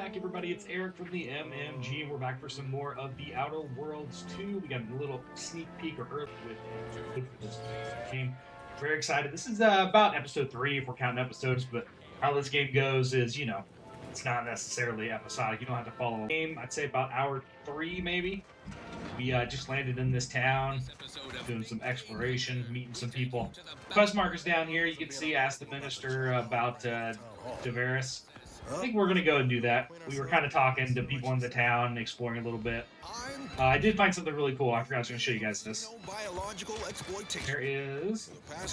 back, everybody. It's Eric from the MMG. We're back for some more of the Outer Worlds 2. We got a little sneak peek or early with this game. Very excited. This is about episode 3 if we're counting episodes, but how this game goes is, it's not necessarily episodic. You don't have to follow a game. I'd say about hour 3, maybe. We just landed in this town, doing some exploration, meeting some people. Quest markers down here. You can see, ask the minister about Deveris. I think we're going to go and do that. We were kind of talking to people in the town, exploring a little bit. I did find something really cool. I forgot I was going to show you guys this. There is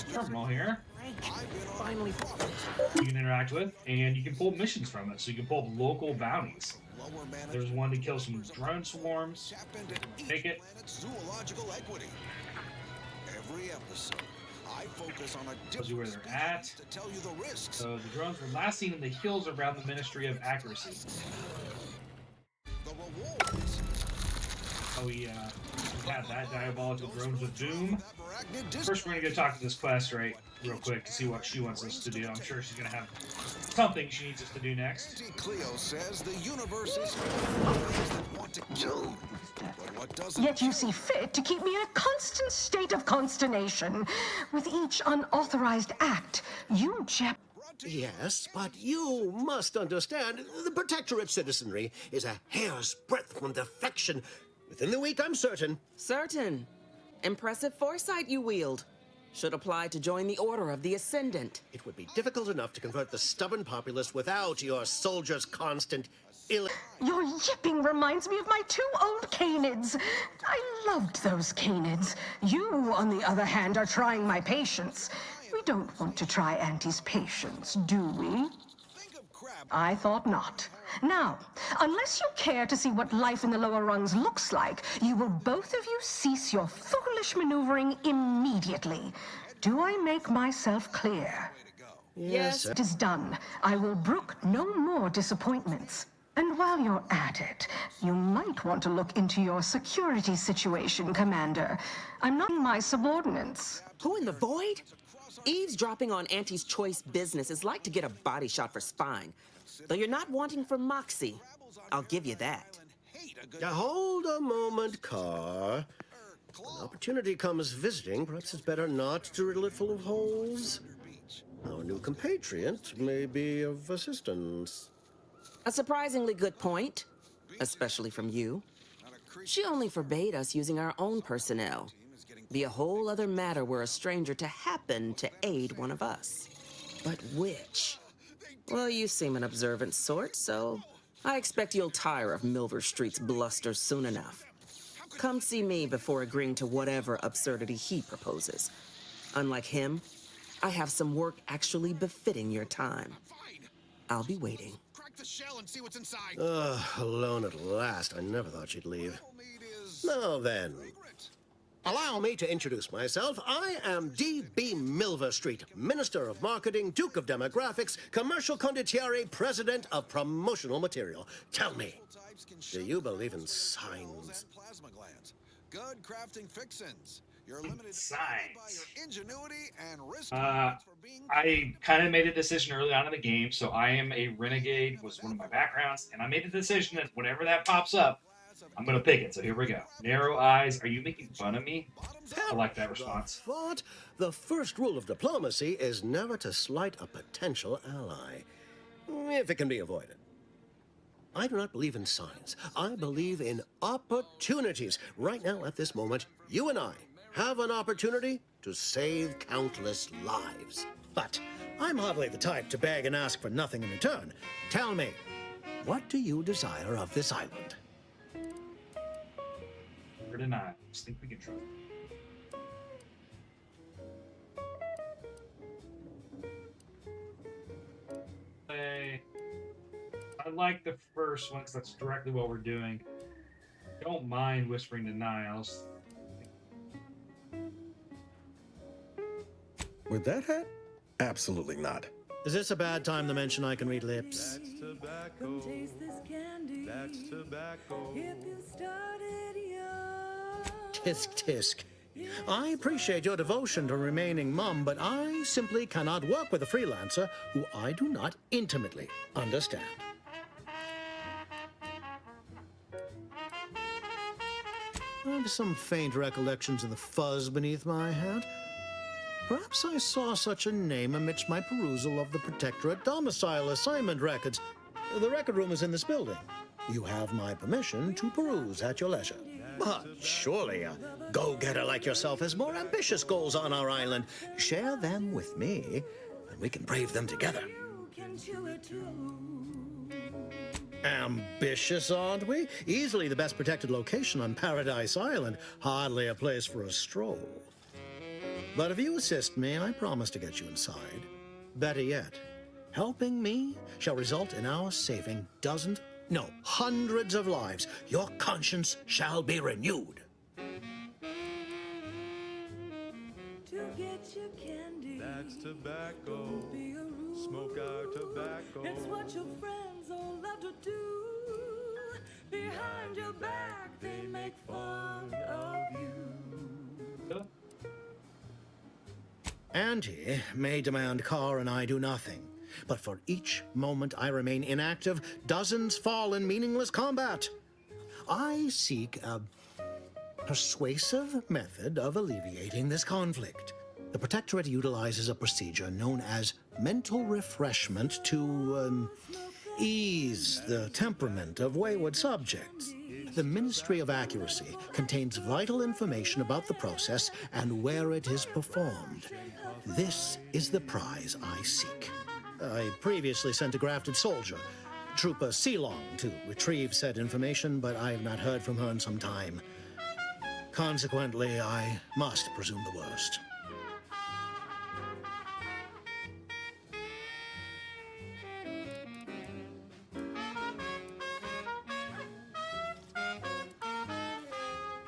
a terminal here. You can interact with, and you can pull missions from it. So you can pull local bounties. There's one to kill some drone swarms. Take it. Every episode, I focus on a Tells you where they're at. to tell you the risks. So the drones were last seen in the hills around the Ministry of Accuracy. The rewards. We have that diabolical drones of doom. Arachnid dis- First, we're going to go talk to this quest real quick to see what she wants us to do. I'm sure she's going to have something she needs us to do next. Auntie Cleo says the universe is full of things that want to kill you. But what doesn't Yet you kill see fit to keep me in a constant state of consternation. With each unauthorized act, you Yes, but you must understand, the Protectorate citizenry is a hair's breadth from defection. Within the week, I'm certain. Certain. Impressive foresight you wield. Should apply to join the Order of the Ascendant. It would be difficult enough to convert the stubborn populace without your soldiers' constant ill... Your yipping reminds me of my 2 old canids. I loved those canids. You, on the other hand, are trying my patience. We don't want to try Auntie's patience, do we? think of crab. I thought not. Now, unless you care to see what life in the lower rungs looks like, you will both of you cease your foolish maneuvering immediately. Do I make myself clear? Yes. It is done. I will brook no more disappointments. And while you're at it, you might want to look into your security situation, Commander. I'm not my subordinates. Who in the void? Eavesdropping on Auntie's choice business is like to get a body shot for spying. Though you're not wanting for Moxie. I'll give you that. Now, hold a moment, Carr. When opportunity comes visiting, perhaps it's better not to riddle it full of holes. Our new compatriot may be of assistance. A surprisingly good point. Especially from you. She only forbade us using our own personnel. Be a whole other matter were a stranger to happen to aid one of us. But which? Well, you seem an observant sort, so I expect you'll tire of Milver Street's bluster soon enough. Come see me before agreeing to whatever absurdity he proposes. Unlike him, I have some work actually befitting your time. I'll be waiting. Crack the shell and see what's inside. Alone at last. I never thought she'd leave. Now then, allow me to introduce myself. I am D.B. Milver Street, Minister of Marketing, Duke of Demographics, Commercial Condottieri, President of Promotional Material. Tell me, do you believe in signs? Plasma glands. Good crafting fixins. You're limited by Signs. your ingenuity and risk Uh, tolerance for being I kind of made a decision early on in the game, so I am a renegade, was one of my backgrounds, and I made a decision that whenever that pops up, I'm going to pick it. So here we go. Narrow eyes. Are you making fun of me? I like that response. Thought the first rule of diplomacy is never to slight a potential ally, if it can be avoided. I do not believe in signs. I believe in opportunities. Right now, at this moment, you and I have an opportunity to save countless lives. But I'm hardly the type to beg and ask for nothing in return. Tell me, what do you desire of this island? We're denied. Just think we can try. I like the first one because that's directly what we're doing. Don't mind whispering to Niles. With that hat? Absolutely not. Is this a bad time to mention I can read lips? Come taste this candy. That's tobacco. If you started young. Tisk tisk. I appreciate your devotion to remaining mum, but I simply cannot work with a freelancer who I do not intimately understand. I have some faint recollections of the fuzz beneath my hat. Perhaps I saw such a name amidst my perusal of the Protectorate domicile assignment records. The record room is in this building. You have my permission to peruse at your leisure. But surely a go-getter like yourself has more ambitious goals on our island. Share them with me, and we can brave them together. You can chew it too. Ambitious, aren't we? Easily the best protected location on Paradise Island. Hardly a place for a stroll. But if you assist me, I promise to get you inside. Better yet, helping me shall result in our saving dozens, no, hundreds of lives. Your conscience shall be renewed. To get your candy. That's tobacco. Don't be a rude. Smoke our tobacco. It's what your friends all love to do. Behind your back, they make fun of you. Auntie may demand Carr and I do nothing, but for each moment I remain inactive, dozens fall in meaningless combat. I seek a persuasive method of alleviating this conflict. The Protectorate utilizes a procedure known as mental refreshment to ease the temperament of wayward subjects. The Ministry of Accuracy contains vital information about the process and where it is performed. This is the prize I seek. I previously sent a grafted soldier, Trooper Sealong, to retrieve said information, but I have not heard from her in some time. Consequently, I must presume the worst.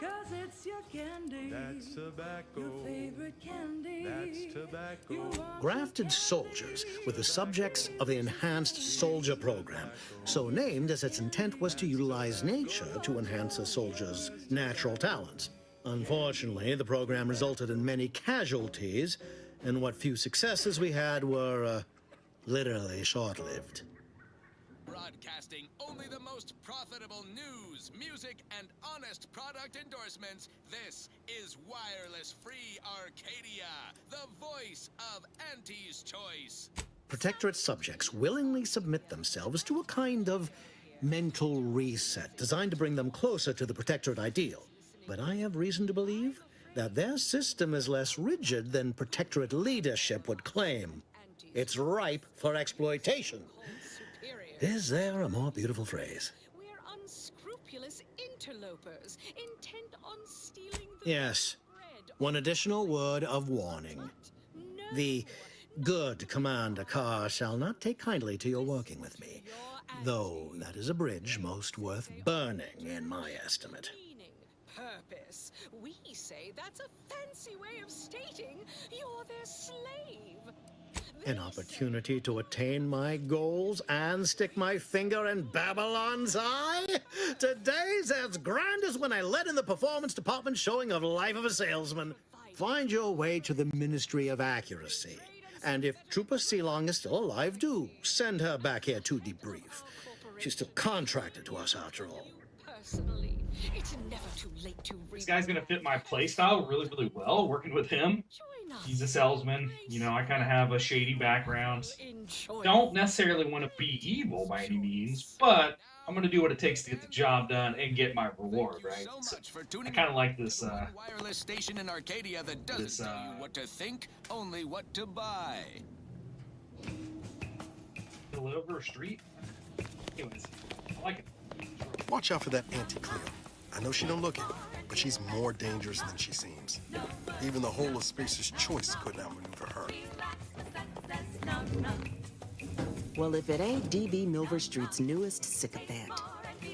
Cause it's your candy. That's tobacco. Your favorite candy. That's tobacco. You want Grafted soldiers were the subjects of the Enhanced Soldier Program, so named as its intent was to utilize nature to enhance a soldier's natural talents. Unfortunately, the program resulted in many casualties, and what few successes we had were literally short-lived. Broadcasting only the most profitable news, music, and honest product endorsements. This is Wireless Free Arcadia, the voice of Auntie's Choice. Protectorate subjects willingly submit themselves to a kind of mental reset designed to bring them closer to the Protectorate ideal. But I have reason to believe that their system is less rigid than Protectorate leadership would claim. It's ripe for exploitation. Is there a more beautiful phrase? We're unscrupulous interlopers, intent on stealing the Yes. bread. One additional word of warning. No The good Commander Carr shall not take kindly to your working with me, though that is a bridge most worth burning in my estimate. meaning, purpose. We say that's a fancy way of stating you're their slave. An opportunity to attain my goals and stick my finger in Babylon's eye? Today's as grand as when I led in the performance department showing of Life of a Salesman. Find your way to the Ministry of Accuracy. And if Trooper Sealong is still alive, do send her back here to debrief. She's still contracted to us after all. Personally, it's never too late to This guy's gonna fit my playstyle really, really well. Working with him, join us. he's a salesman. You know, I kind of have a shady background. Don't necessarily want to be evil by any means, but I'm gonna do what it takes to get the job done and get my reward, right? So So much for I tuning kind of in like to this. the wireless station in Arcadia that doesn't this, tell you what to think, only what to buy. Deliver Street. Anyways, I like it. Watch out for that Auntie Cleo. I know she don't look it, but she's more dangerous than she seems. Even the whole of Spacer's Choice couldn't outmaneuver her. Well, if it ain't DB Milver Street's newest sycophant.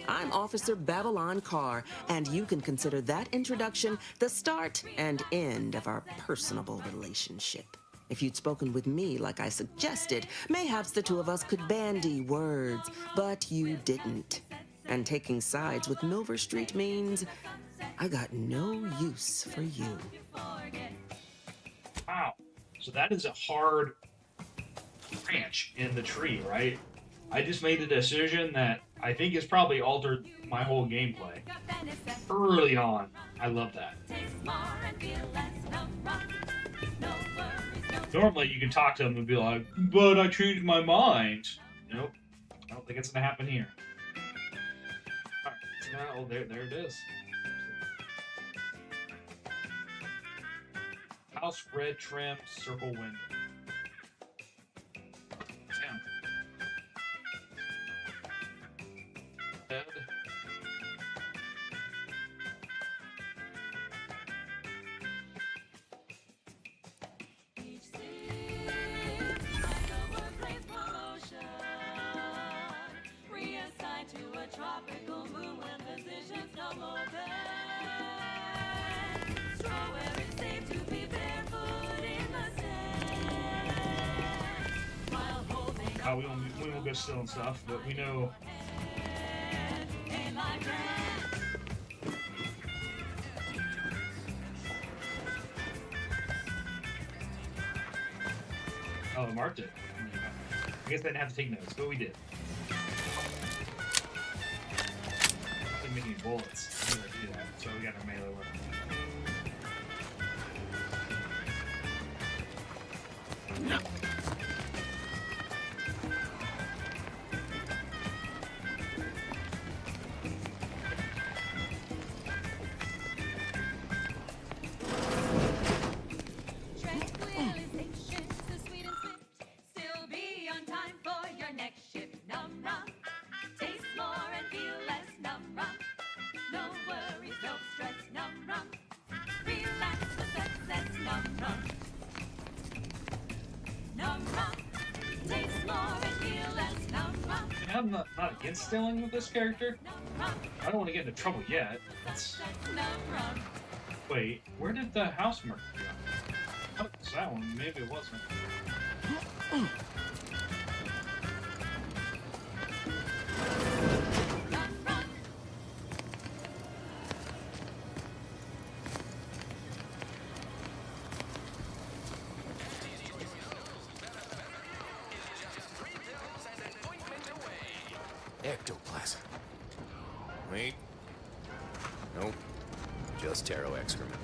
I'm Officer Babylon Carr, and you can consider that introduction the start and end of our personable relationship. If you'd spoken with me like I suggested, mayhaps the two of us could bandy words, but you didn't. And taking sides with Milver Street means I got no use for you. Wow. So that is a hard branch in the tree, right? I just made a decision that I think has probably altered my whole gameplay. Early on. I love that. Normally, you can talk to them and be like, but I changed my mind. Nope. I don't think it's going to happen here. Alright, so now, oh, there it is. House red trim, circle window. Damn. Bed. Tropical moon when physicians no more bed. Strawberry safe to be barefoot in the sand. While holding We won't go still and stuff, but we know. in my dress. Oh, I marked it. I guess I didn't have to take notes, but we did. I'm making bullets. I'm gonna do that, so we got our melee weapon. Tranquilization, so sweet and swift. Still be on time for your next shift. Num rum. Taste more and feel less. Num rum. No worries, no stress. Num rum. Relax with success. Num rum. Num rum. Taste more and feel less. Num rum. And I'm not against stealing with this character. Num rum. I don't want to get into trouble yet. Num rum. Wait, where did the house marker go? Oh, it's that one. Maybe it wasn't. Num rum. Ectoplasm. Wait. Nope. Just taro excrement.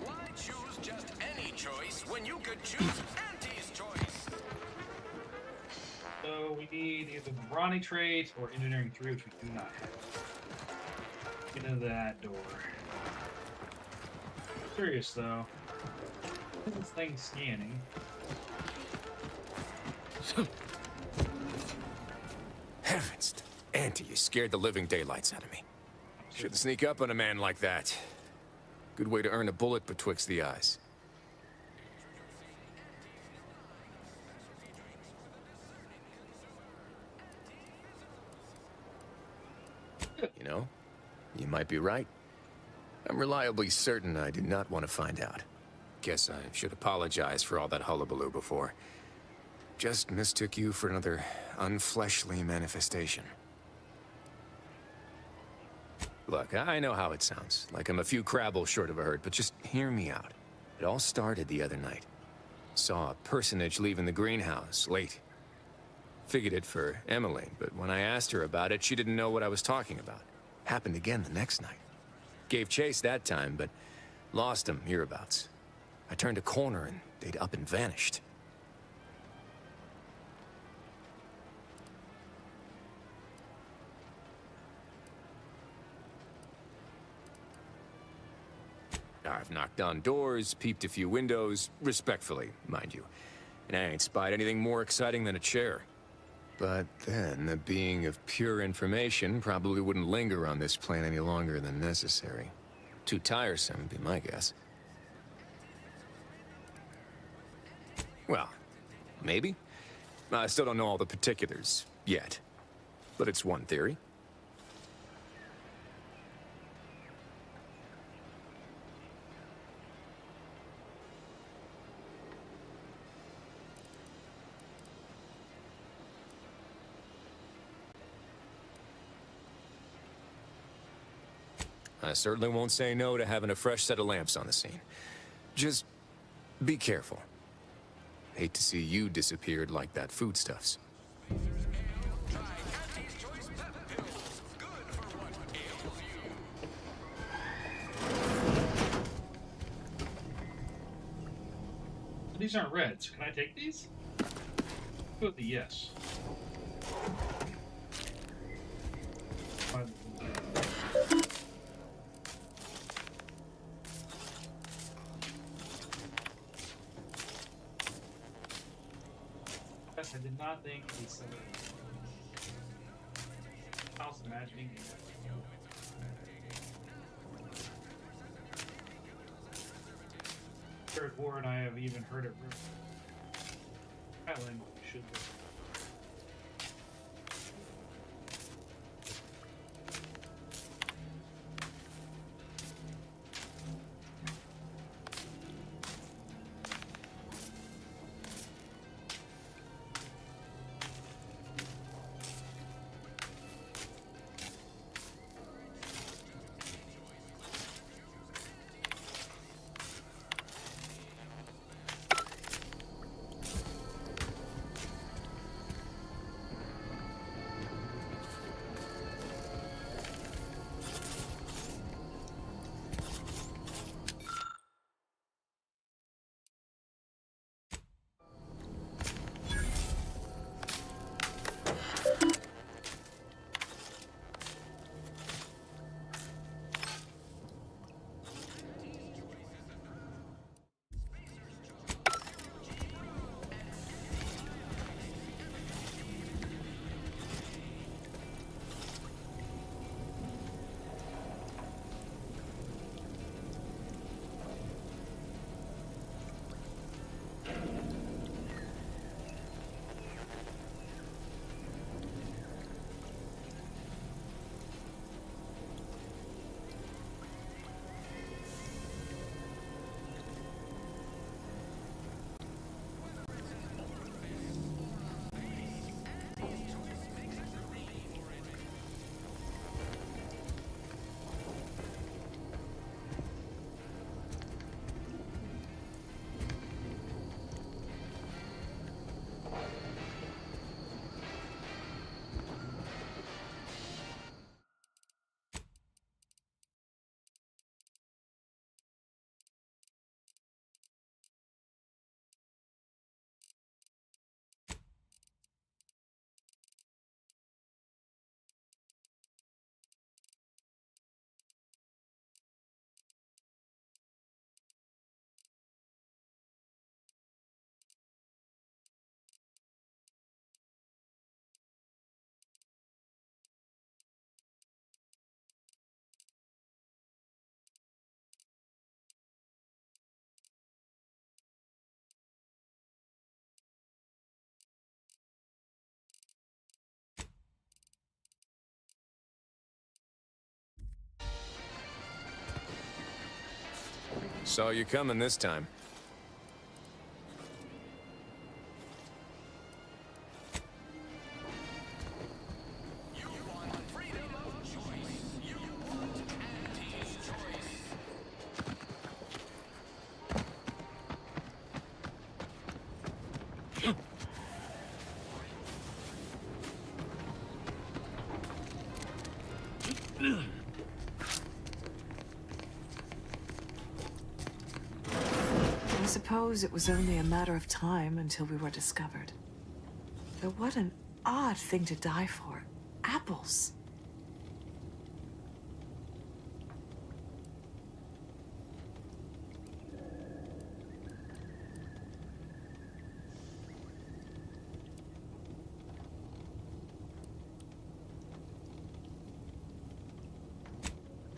Why choose just any choice when you could choose Auntie's choice? So we need either the Brawny trait or Engineering 3, which we do not have. Get into that door. Curious though. What is this thing scanning? Heavens. Auntie, you scared the living daylights out of me. Shouldn't sneak up on a man like that. Good way to earn a bullet betwixt the eyes. You know, you might be right. I'm reliably certain I did not want to find out. Guess I should apologize for all that hullabaloo before. Just mistook you for another unfleshly manifestation. Look, I know how it sounds, like I'm a few crabbles short of a hurt, but just hear me out. It all started the other night. Saw a personage leaving the greenhouse, late. Figured it for Emmeline, but when I asked her about it, she didn't know what I was talking about. Happened again the next night. Gave chase that time, but lost him hereabouts. I turned a corner and they'd up and vanished. I've knocked on doors, peeped a few windows, respectfully, mind you. And I ain't spied anything more exciting than a chair. But then, a being of pure information probably wouldn't linger on this plane any longer than necessary. Too tiresome, would be my guess. Well, maybe. I still don't know all the particulars, yet. But it's one theory. I certainly won't say no to having a fresh set of lamps on the scene. Just be careful. Hate to see you disappeared like that foodstuffs. These aren't reds. Can I take these? Go with the yes. Yes, I did not think this. I was imagining. Third War, and I have even heard of Island should be. Saw you coming this time. I suppose it was only a matter of time until we were discovered. Though what an odd thing to die for. Apples.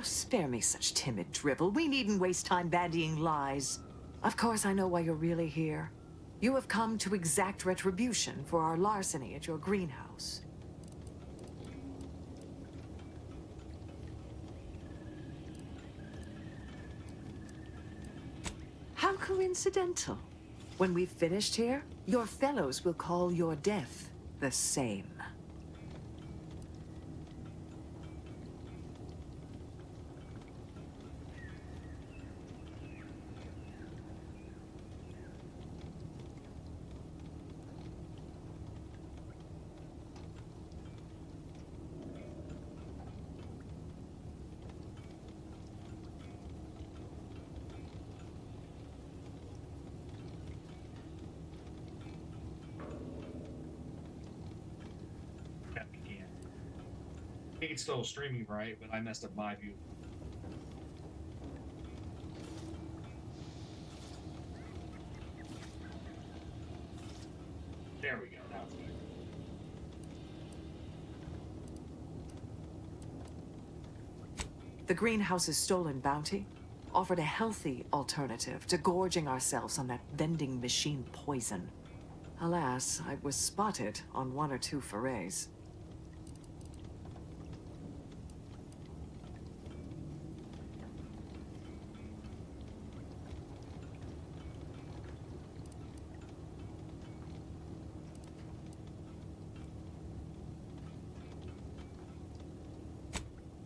Spare me such timid drivel. We needn't waste time bandying lies. Of course, I know why you're really here. You have come to exact retribution for our larceny at your greenhouse. How coincidental. When we've finished here, your fellows will call your death the same. think it's still streaming right, but I messed up my view. There we go. Now it's good. The greenhouse's stolen bounty offered a healthy alternative to gorging ourselves on that vending machine poison. Alas, I was spotted on 1 or 2 forays.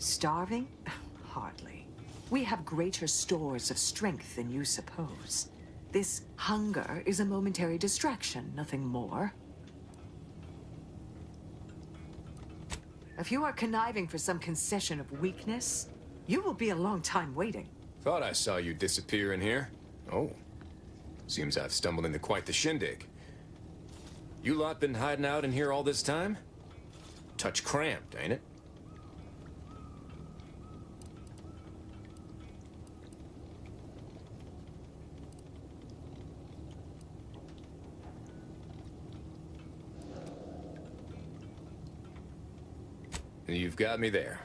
Starving? Hardly. We have greater stores of strength than you suppose. This hunger is a momentary distraction, nothing more. If you are conniving for some concession of weakness, you will be a long time waiting. Thought I saw you disappear in here. Oh. Seems I've stumbled into quite the shindig. You lot been hiding out in here all this time? Touch cramped, ain't it? You've got me there.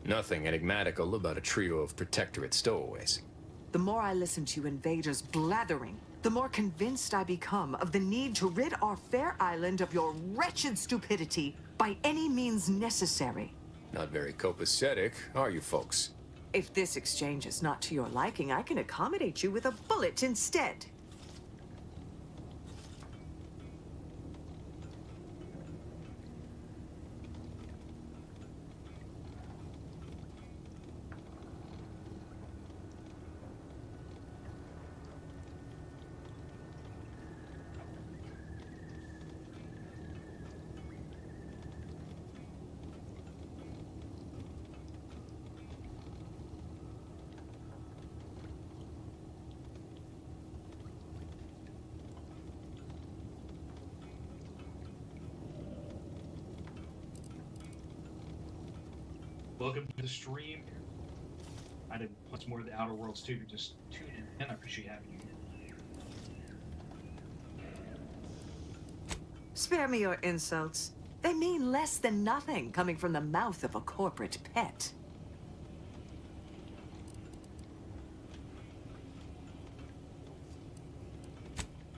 Nothing enigmatical about a trio of Protectorate stowaways. The more I listen to you invaders blathering, the more convinced I become of the need to rid our fair island of your wretched stupidity by any means necessary. Not very copacetic, are you folks? If this exchange is not to your liking, I can accommodate you with a bullet instead. Welcome to the stream. I did much more of the Outer Worlds too. You're just tuning in. I appreciate having you. Spare me your insults. They mean less than nothing coming from the mouth of a corporate pet.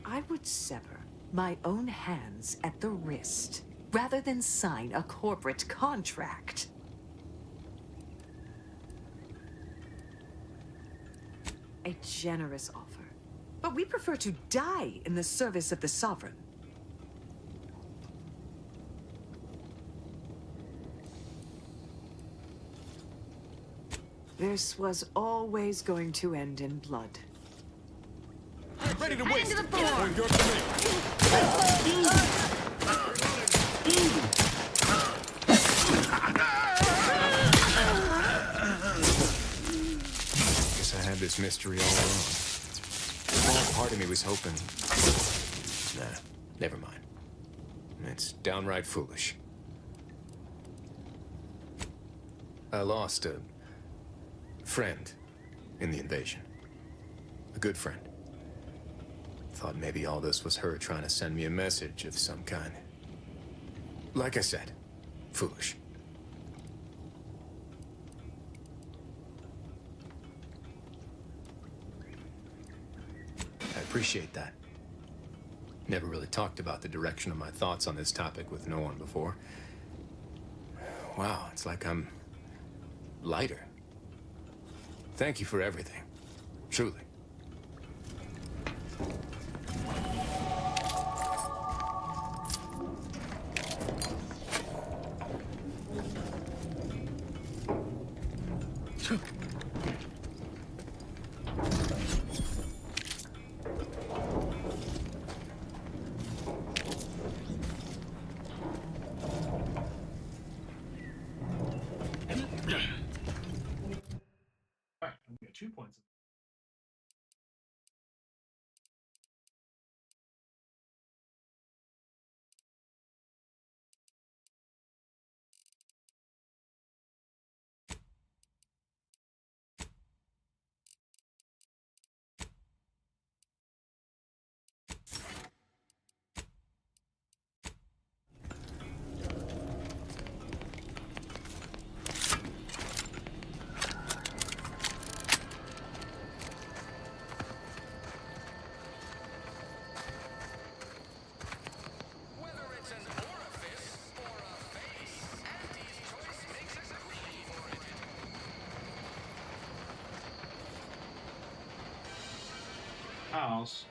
I would sever my own hands at the wrist rather than sign a corporate contract. A generous offer, but we prefer to die in the service of the Sovereign. This was always going to end in blood. Ready to waste it. Point yours to me. Guess I had this mystery all along. A small part of me was hoping... Nah, never mind. It's downright foolish. I lost a friend in the invasion. A good friend. Thought maybe all this was her trying to send me a message of some kind. Like I said, foolish. I appreciate that. Never really talked about the direction of my thoughts on this topic with no one before. Wow, it's like I'm lighter. Thank you for everything. Truly. Alright, we got 2 points. greenhouse.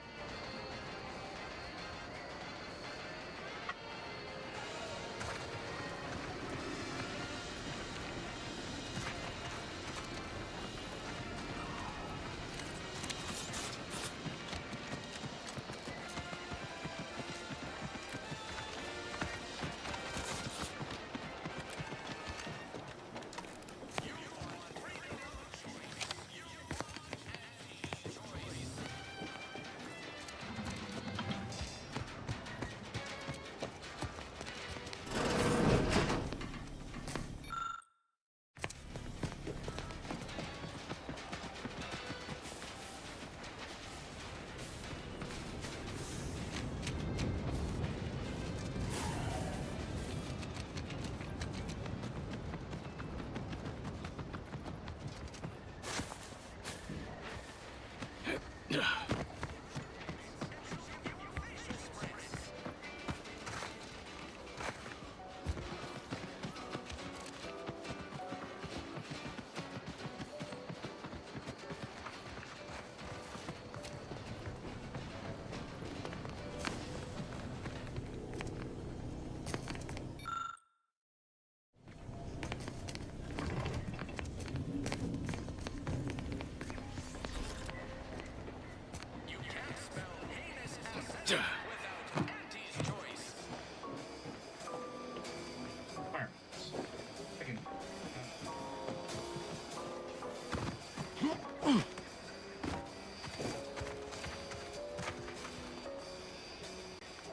Requirements. I can-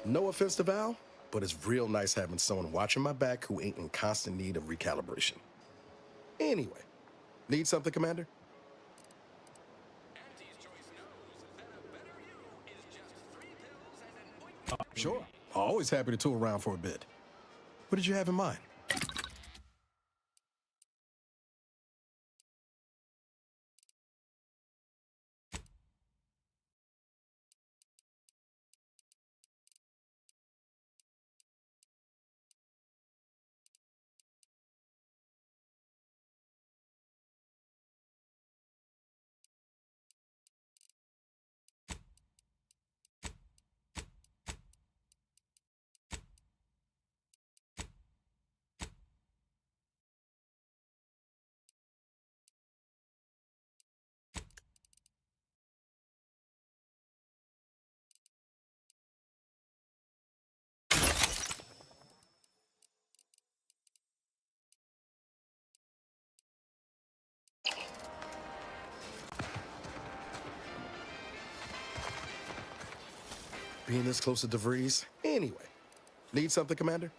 No offense to Val, but it's real nice having someone watching my back who ain't in constant need of recalibration. Anyway, need something, Commander? Sure. Always happy to tool around for a bit. What did you have in mind? Being this close to DeVries? Anyway, need something, Commander?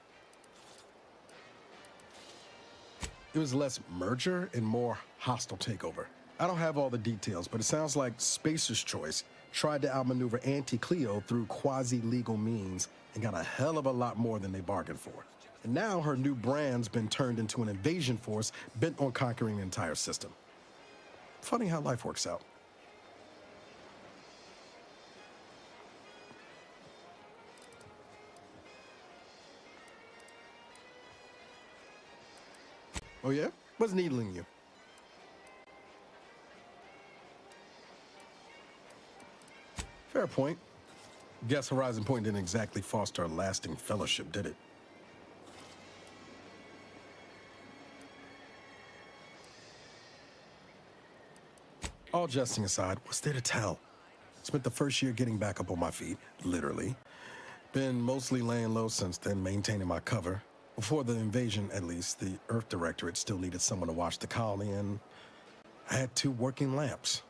It was less merger and more hostile takeover. I don't have all the details, but it sounds like Spacer's Choice tried to outmaneuver Anti-Cleo through quasi-legal means and got a hell of a lot more than they bargained for. And now her new brand's been turned into an invasion force bent on conquering the entire system. Funny how life works out. Oh yeah? What's needling you? Fair point. Guess Horizon Point didn't exactly foster a lasting fellowship, did it? All jesting aside, what's there to tell? Spent the first year getting back up on my feet, literally. Been mostly laying low since then, maintaining my cover. Before the invasion, at least, the Earth Directorate still needed someone to watch the colony, and I had 2 working lamps.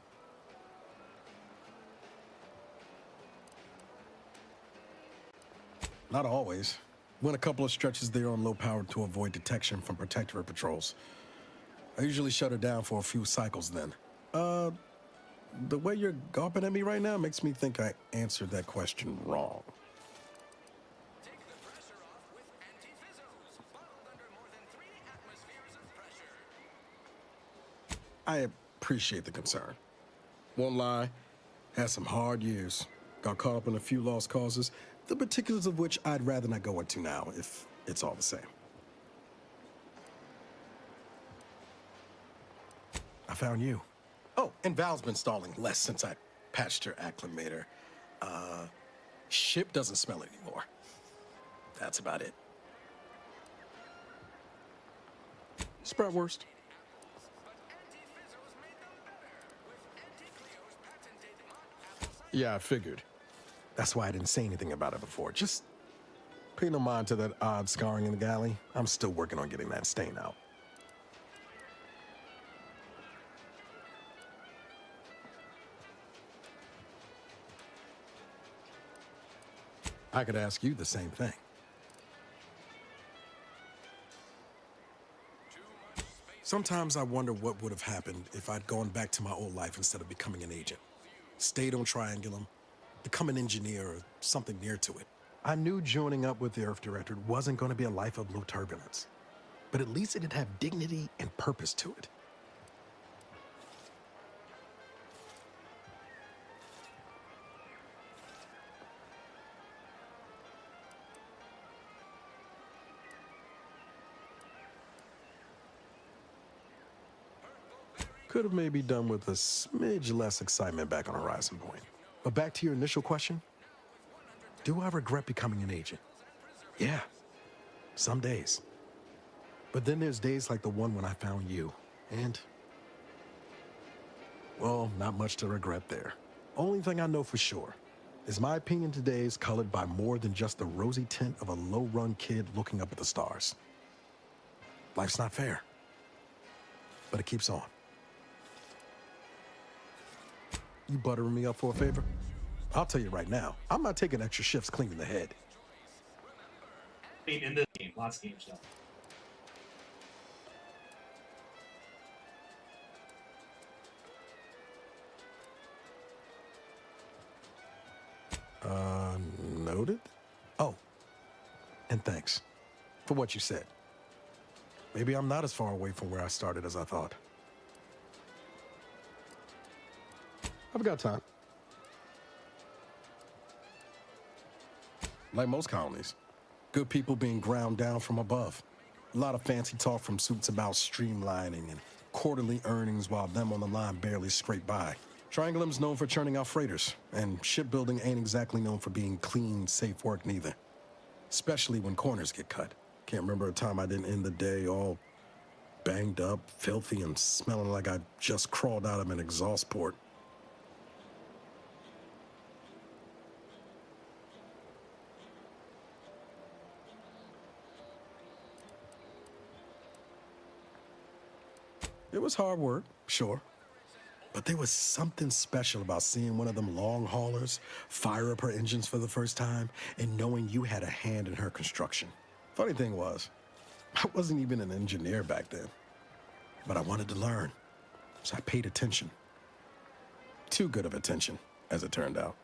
Not always. Went a couple of stretches there on low power to avoid detection from Protectorate patrols. I usually shut her down for a few cycles then. The way you're gawping at me right now makes me think I answered that question wrong. I appreciate the concern. Won't lie, had some hard years. Got caught up in a few lost causes, the particulars of which I'd rather not go into now, if it's all the same. I found you. Oh, and Val's been stalling less since I patched her acclimator. Ship doesn't smell anymore. That's about it. Spratwurst. Yeah, I figured. That's why I didn't say anything about it before. Just pay no mind to that odd scarring in the galley. I'm still working on getting that stain out. I could ask you the same thing. Sometimes I wonder what would have happened if I'd gone back to my old life instead of becoming an agent. Stayed on Triangulum, become an engineer or something near to it. I knew joining up with the Earth Directorate wasn't going to be a life of low turbulence, but at least it'd have dignity and purpose to it. Could have maybe done with a smidge less excitement back on Horizon Point. But back to your initial question, do I regret becoming an agent? Yeah, some days. But then there's days like the one when I found you, and, well, not much to regret there. Only thing I know for sure is my opinion today is colored by more than just the rosy tint of a low-run kid looking up at the stars. Life's not fair, but it keeps on. You buttering me up for a favor? I'll tell you right now, I'm not taking extra shifts cleaning the head. In this game, lots of game stuff. Noted? Oh, and thanks for what you said. Maybe I'm not as far away from where I started as I thought. I've got time. Like most colonies, good people being ground down from above. A lot of fancy talk from suits about streamlining and quarterly earnings while them on the line barely scrape by. Triangulum's known for churning out freighters, and shipbuilding ain't exactly known for being clean, safe work neither. Especially when corners get cut. Can't remember a time I didn't end the day all banged up, filthy, and smelling like I just crawled out of an exhaust port. It was hard work, sure. But there was something special about seeing one of them long haulers fire up her engines for the first time and knowing you had a hand in her construction. Funny thing was, I wasn't even an engineer back then. But I wanted to learn, so I paid attention. Too good of attention, as it turned out.